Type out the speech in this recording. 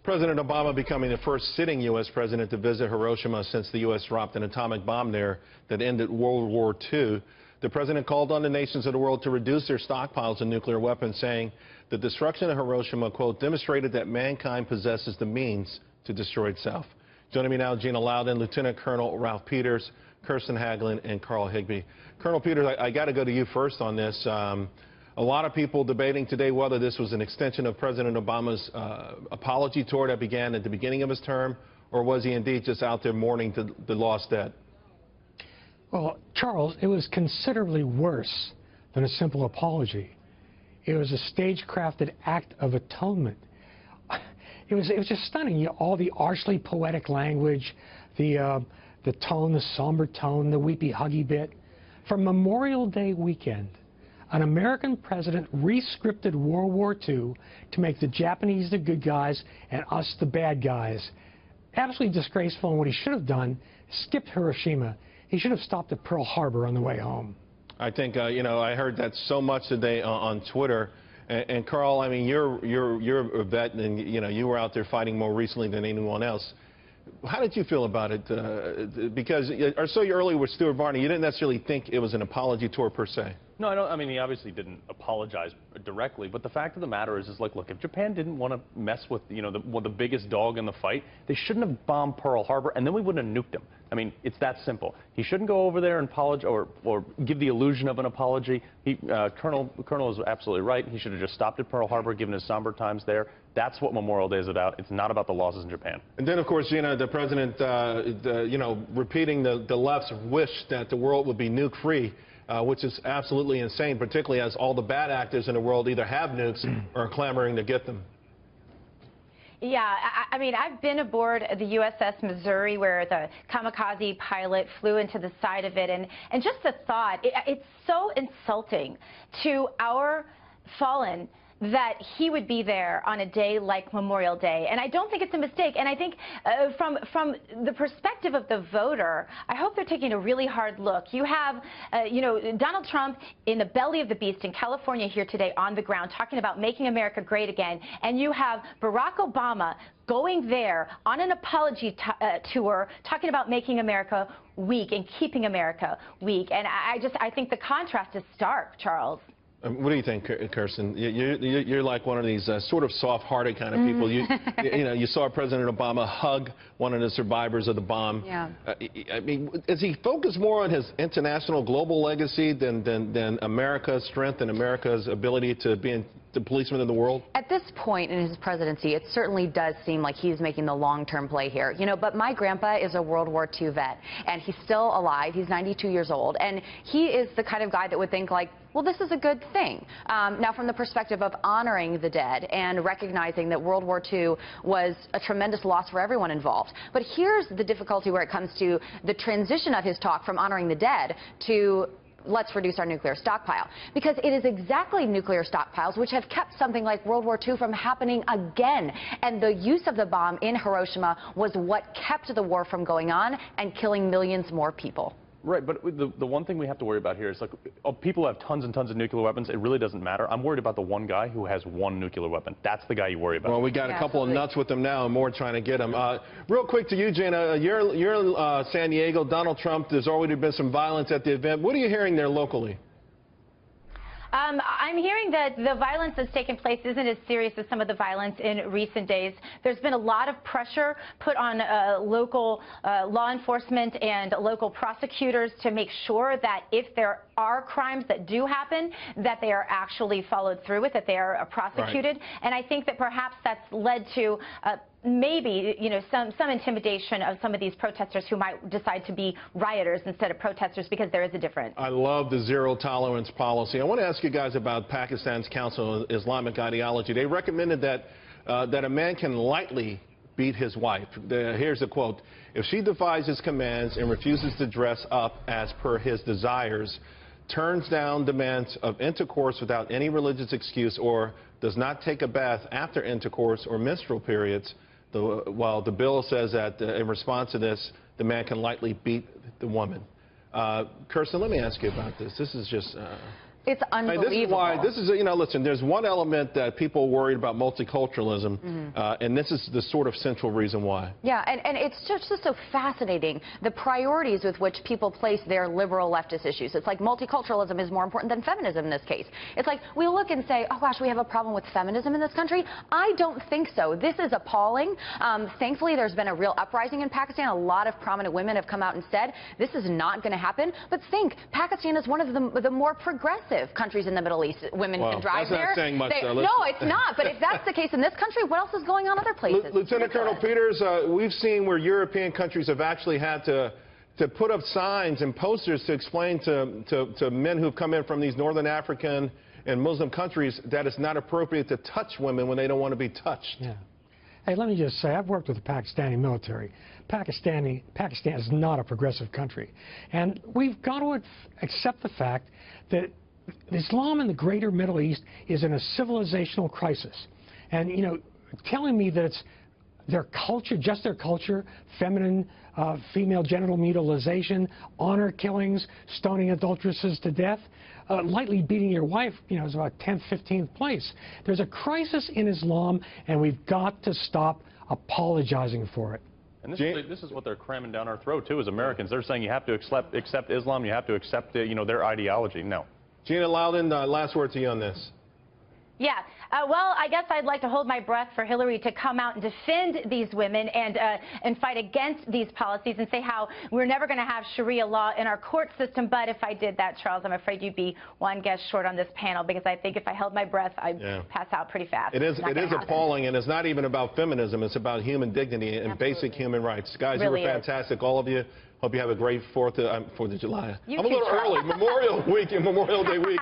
President Obama becoming the first sitting U.S. president to visit Hiroshima since the U.S. dropped an atomic bomb there that ended World War II. The president called on the nations of the world to reduce their stockpiles of nuclear weapons, saying the destruction of Hiroshima, quote, demonstrated that mankind possesses the means to destroy itself. Joining me now, Gina Loudon, Lieutenant Colonel Ralph Peters, Kirsten Haglund, and Carl Higbie. Colonel Peters, I got to go to you first on this. A lot of people debating today whether this was an extension of President Obama's apology tour that began at the beginning of his term, or was he indeed just out there mourning the lost dead? Well, Charles, it was considerably worse than a simple apology. It was a stage-crafted act of atonement. It was just stunning. You know, all the archly poetic language, the tone, the somber tone, the weepy huggy bit. For Memorial Day weekend, an American president re-scripted World War II to make the Japanese the good guys and us the bad guys. Absolutely disgraceful, and what he should have done, skipped Hiroshima. He should have stopped at Pearl Harbor on the way home. I think, you know, I heard that so much today on Twitter. And Carl, I mean, you're a vet, and, you know, you were out there fighting more recently than anyone else. How did you feel about it? Because so early with Stuart Varney, you didn't necessarily think it was an apology tour per se. No, I don't. I mean, he obviously didn't apologize directly, but the fact of the matter is like, look, if Japan didn't want to mess with, you know, the biggest dog in the fight, they shouldn't have bombed Pearl Harbor, and then we wouldn't have nuked him. I mean, it's that simple. He shouldn't go over there and apologize or give the illusion of an apology. Colonel is absolutely right. He should have just stopped at Pearl Harbor, given his somber times there. That's what Memorial Day is about. It's not about the losses in Japan. And then, of course, Gina, the president, you know, repeating the left's wish that the world would be nuke-free. Which is absolutely insane, particularly as all the bad actors in the world either have nukes or are clamoring to get them. Yeah, I mean, I've been aboard the USS Missouri where the kamikaze pilot flew into the side of it, and just the thought, it's so insulting to our fallen that he would be there on a day like Memorial Day. And I don't think it's a mistake. And I think from the perspective of the voter, I hope they're taking a really hard look. You have, you know, Donald Trump in the belly of the beast in California here today on the ground talking about making America great again. And you have Barack Obama going there on an apology tour talking about making America weak and keeping America weak. And I think the contrast is stark, Charles. What do you think, Kirsten? You're like one of these sort of soft-hearted kind of people. You know, you saw President Obama hug one of the survivors of the bomb. Yeah. I mean, is he focused more on his international, global legacy than America's strength and America's ability to be the policeman in the world? At this point in his presidency, it certainly does seem like he's making the long-term play here. You know, but my grandpa is a World War II vet, and he's still alive. He's 92 years old, and he is the kind of guy that would think like, well, this is a good thing. Now, from the perspective of honoring the dead and recognizing that World War II was a tremendous loss for everyone involved. But here's the difficulty where it comes to the transition of his talk from honoring the dead to let's reduce our nuclear stockpile. Because it is exactly nuclear stockpiles which have kept something like World War II from happening again. And the use of the bomb in Hiroshima was what kept the war from going on and killing millions more people. Right, but the one thing we have to worry about here is, like, people who have tons and tons of nuclear weapons, it really doesn't matter. I'm worried about the one guy who has one nuclear weapon. That's the guy you worry about. Well, we got a couple of nuts with them now, and more trying to get them. Real quick to you, Gina, you're San Diego. Donald Trump, there's already been some violence at the event. What are you hearing there locally? I'm hearing that the violence that's taken place isn't as serious as some of the violence in recent days. There's been a lot of pressure put on local law enforcement and local prosecutors to make sure that if there are crimes that do happen, that they are actually followed through with, that they are prosecuted. Right. And I think that perhaps that's led to maybe, you know, some intimidation of some of these protesters who might decide to be rioters instead of protesters, because there is a difference. I love the zero-tolerance policy. I want to ask you guys about Pakistan's Council on Islamic Ideology. They recommended that a man can lightly beat his wife. Here's a quote: "If she defies his commands and refuses to dress up as per his desires, turns down demands of intercourse without any religious excuse, or does not take a bath after intercourse or menstrual periods," while the bill says that in response to this, the man can lightly beat the woman. Kirsten, let me ask you about this. This is just It's unbelievable. This is why, you know, listen, there's one element that people worried about multiculturalism, and this is the sort of central reason why. Yeah, and it's just so fascinating, the priorities with which people place their liberal leftist issues. It's like multiculturalism is more important than feminism in this case. It's like we look and say, oh gosh, we have a problem with feminism in this country. I don't think so. This is appalling. Thankfully, there's been a real uprising in Pakistan. A lot of prominent women have come out and said this is not going to happen. But think, Pakistan is one of the more progressive countries in the Middle East. Women can drive there. That's not saying much, no, it's not. But if that's the case in this country, what else is going on other places? Lieutenant Colonel Peters, we've seen where European countries have actually had to put up signs and posters to explain to men who've come in from these northern African and Muslim countries that it's not appropriate to touch women when they don't want to be touched. Yeah. Hey, let me just say, I've worked with the Pakistani military. Pakistan is not a progressive country. And we've got to accept the fact that Islam in the greater Middle East is in a civilizational crisis. And, you know, telling me that it's their culture, just their culture, feminine, female genital mutilization, honor killings, stoning adulteresses to death, lightly beating your wife, you know, is about 10th, 15th place. There's a crisis in Islam, and we've got to stop apologizing for it. And this is what they're cramming down our throat, too, as Americans. They're saying you have to accept Islam, you have to accept, you know, their ideology. No. Gina, Loudon, last word to you on this. Yeah, well, I guess I'd like to hold my breath for Hillary to come out and defend these women and fight against these policies and say how we're never going to have Sharia law in our court system. But if I did that, Charles, I'm afraid you'd be one guest short on this panel, because I think if I held my breath, I'd pass out pretty fast. It is appalling, and it's not even about feminism. It's about human dignity and basic human rights. Guys, really, you were fantastic, all of you. Hope you have a great 4th of July. I'm a little early. Memorial Day weekend.